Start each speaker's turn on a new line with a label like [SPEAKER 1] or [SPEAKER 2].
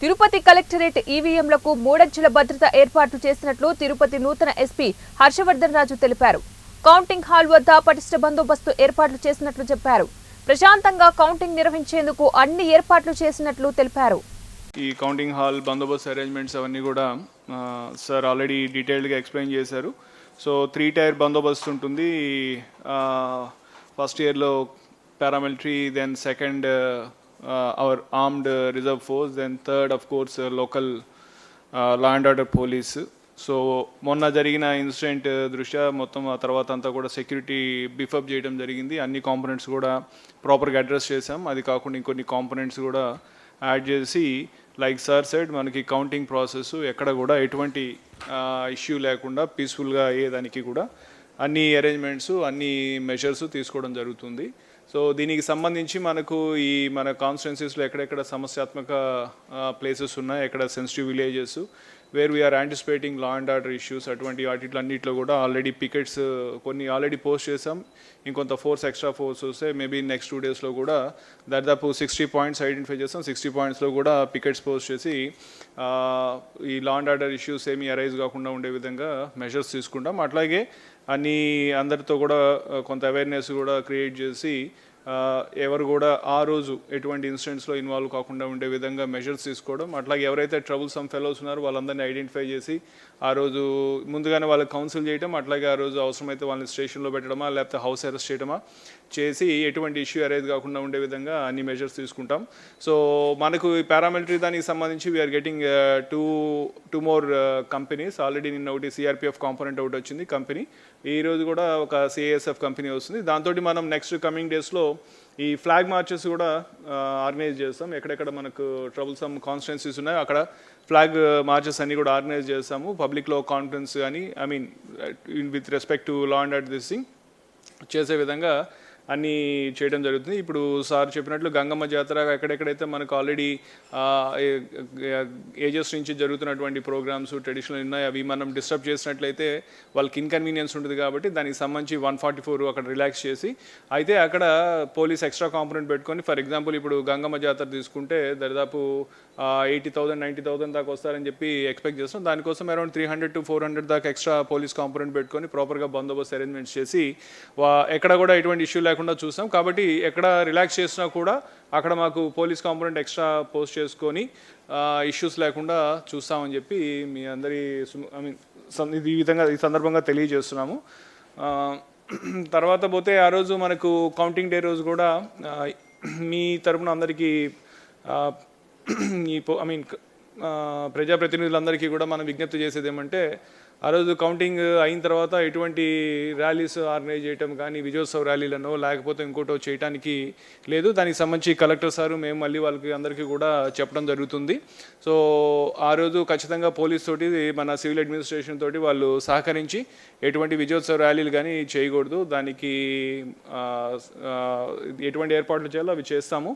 [SPEAKER 1] Tirupati collectorate ఈవీఎంలకు మూడంచెల భద్రత ఏర్పాట్లు చేసినట్లు తిరుపతి నూతన ఎస్పీ హర్షవర్ధన్ రాజు తెలిపారు. కౌంటింగ్ హాల్ వద్ద పటిష్ట బందోబస్తు ఏర్పాట్లు చేసినట్లు చెప్పారు. ప్రశాంతంగా కౌంటింగ్ నిర్వహించేందుకు అన్ని ఏర్పాట్లు చేసినట్లు తెలిపారు.
[SPEAKER 2] ఈ కౌంటింగ్ హాల్ బందోబస్తు అరేంజ్మెంట్స్ అవన్నీ కూడా సార్ ఆల్రెడీ డీటెయిల్డ్గా ఎక్స్ప్లెయిన్ చేశారు. సో 3 టైర్ బందోబస్తు ఉంటుంది. ఫస్ట్ ఇయర్లో paramilitary, then second our armed reserve force, then third of course local law and order police. So మొన్న జరిగిన ఇన్సిడెంట్ దృష్ట్యా మొత్తం ఆ తర్వాత అంతా కూడా సెక్యూరిటీ బిఫప్ చేయడం జరిగింది. అన్ని కాంపోనెంట్స్ కూడా ప్రాపర్గా అడ్రస్ చేసాం. అది కాకుండా ఇంకొన్ని కాంపోనెంట్స్ కూడా యాడ్ చేసి లైక్ సార్ సైడ్ మనకి కౌంటింగ్ ప్రాసెస్ ఎక్కడ కూడా ఎటువంటి ఇష్యూ లేకుండా పీస్ఫుల్గా అయ్యేదానికి కూడా అన్ని అరేంజ్మెంట్స్, అన్ని మెజర్స్ తీసుకోవడం జరుగుతుంది. సో దీనికి సంబంధించి మనకు ఈ మన కాన్స్టిట్యున్సీస్లో ఎక్కడెక్కడ సమస్యాత్మక ప్లేసెస్ ఉన్నాయి, ఎక్కడ sensitive villages where we are anticipating law and order issues, అటువంటి వాటిలన్నింటిలో కూడా ఆల్రెడీ పికెట్స్ కొన్ని ఆల్రెడీ పోస్ట్ చేసాం. ఇంకొంత ఎక్స్ట్రా ఫోర్స్ వస్తే మేబీ నెక్స్ట్ 2 డేస్లో కూడా దాదాపు 60 పాయింట్స్ ఐడెంటిఫై చేస్తాం. 60 పాయింట్స్లో కూడా పికెట్స్ పోస్ట్ చేసి ఈ లా అండ్ ఆర్డర్ ఇష్యూస్ ఏమీ అరైజ్ కాకుండా ఉండే విధంగా మెజర్స్ తీసుకుంటాం. అట్లాగే అందరితో కూడా కొంత అవేర్నెస్ కూడా క్రియేట్ చేసి ఎవరు కూడా ఆ రోజు ఎటువంటి ఇన్సిడెంట్స్లో ఇన్వాల్వ్ కాకుండా ఉండే విధంగా మెజర్స్ తీసుకోవడం. అట్లాగే ఎవరైతే ట్రబుల్సమ్ ఫెలోస్ ఉన్నారో వాళ్ళందరినీ ఐడెంటిఫై చేసి ఆ రోజు ముందుగానే వాళ్ళకి కౌన్సిల్ చేయడం, అట్లాగే ఆ రోజు అవసరమైతే వాళ్ళని స్టేషన్లో పెట్టడమా లేకపోతే హౌస్ అరెస్ట్ చేయడమా చేసి ఎటువంటి ఇష్యూ అరైజ్ కాకుండా ఉండే విధంగా అన్ని మెజర్స్ తీసుకుంటాం. సో మనకు ఈ పారామిలిటరీ దానికి సంబంధించి we are getting two more companies. Already నిన్న ఒకటి సిఆర్పిఎఫ్ కాంపోనెంట్ ఒకటి వచ్చింది కంపెనీ, ఈరోజు కూడా ఒక సిఏఎస్ఎఫ్ కంపెనీ వస్తుంది. దాంతో మనం నెక్స్ట్ కమింగ్ డేస్లో ఈ ఫ్లాగ్ మార్చెస్ కూడా ఆర్గనైజ్ చేస్తాం. ఎక్కడెక్కడ మనకు ట్రబుల్సమ్ కాన్స్టిట్యున్సీస్ ఉన్నాయో అక్కడ ఫ్లాగ్ మార్చెస్ అన్నీ కూడా ఆర్గనైజ్ చేస్తాము. పబ్లిక్లో కాన్ఫిడెన్స్ కానీ with respect to law and order this thing చేసే విధంగా అన్నీ చేయడం జరుగుతుంది. ఇప్పుడు సార్ చెప్పినట్లు గంగమ్మ జాతర ఎక్కడెక్కడైతే మనకు ఆల్రెడీ ఏజెస్ నుంచి జరుగుతున్నటువంటి ప్రోగ్రామ్స్ ట్రెడిషనల్ ఉన్నాయి, అవి మనం డిస్టర్బ్ చేసినట్లయితే వాళ్ళకి ఇన్కన్వీనియన్స్ ఉంటుంది. కాబట్టి దానికి సంబంధించి 144 అక్కడ రిలాక్స్ చేసి అయితే అక్కడ పోలీస్ ఎక్స్ట్రా కాంపోనెంట్ పెట్టుకొని, ఫర్ ఎగ్జాంపుల్ ఇప్పుడు గంగమ్మ జాతర తీసుకుంటే దాదాపు 80,000 90,000 దాకా వస్తారని చెప్పి ఎక్స్పెక్ట్ చేస్తాం. దానికోసం అరౌండ్ 300 to 400 దాకా ఎక్స్ట్రా పోలీస్ కాంపోనెంట్ పెట్టుకొని ప్రాపర్గా బందోబస్తు అరేంజ్మెంట్స్ చేసి ఎక్కడ కూడా ఎటువంటి ఇష్యూ లేకుండా చూస్తాం. కాబట్టి ఎక్కడ రిలాక్స్ చేసినా కూడా అక్కడ మాకు పోలీస్ కాంపోనెంట్ ఎక్స్ట్రా పోస్ట్ చేసుకొని ఇష్యూస్ లేకుండా చూస్తామని చెప్పి మీ అందరి ఈ విధంగా ఈ సందర్భంగా తెలియజేస్తున్నాము. తర్వాత పోతే ఆ రోజు మనకు కౌంటింగ్ డే రోజు కూడా మీ తరపున అందరికీ ప్రజాప్రతినిధులందరికీ కూడా మనం విజ్ఞప్తి చేసేది ఏమంటే, ఆ రోజు కౌంటింగ్ అయిన తర్వాత ఎటువంటి ర్యాలీస్ ఆర్గనైజ్ చేయటం కానీ విజయోత్సవ ర్యాలీలను లేకపోతే ఇంకోటో చేయడానికి లేదు. దానికి సంబంధించి కలెక్టర్ సారు మేము మళ్ళీ వాళ్ళకి అందరికీ కూడా చెప్పడం జరుగుతుంది. సో ఆ రోజు ఖచ్చితంగా పోలీస్ తోటి మన సివిల్ అడ్మినిస్ట్రేషన్ తోటి వాళ్ళు సహకరించి ఎటువంటి విజయోత్సవ ర్యాలీలు కానీ చేయకూడదు. దానికి ఎటువంటి ఏర్పాట్లు చేయాలో అవి చేస్తాము.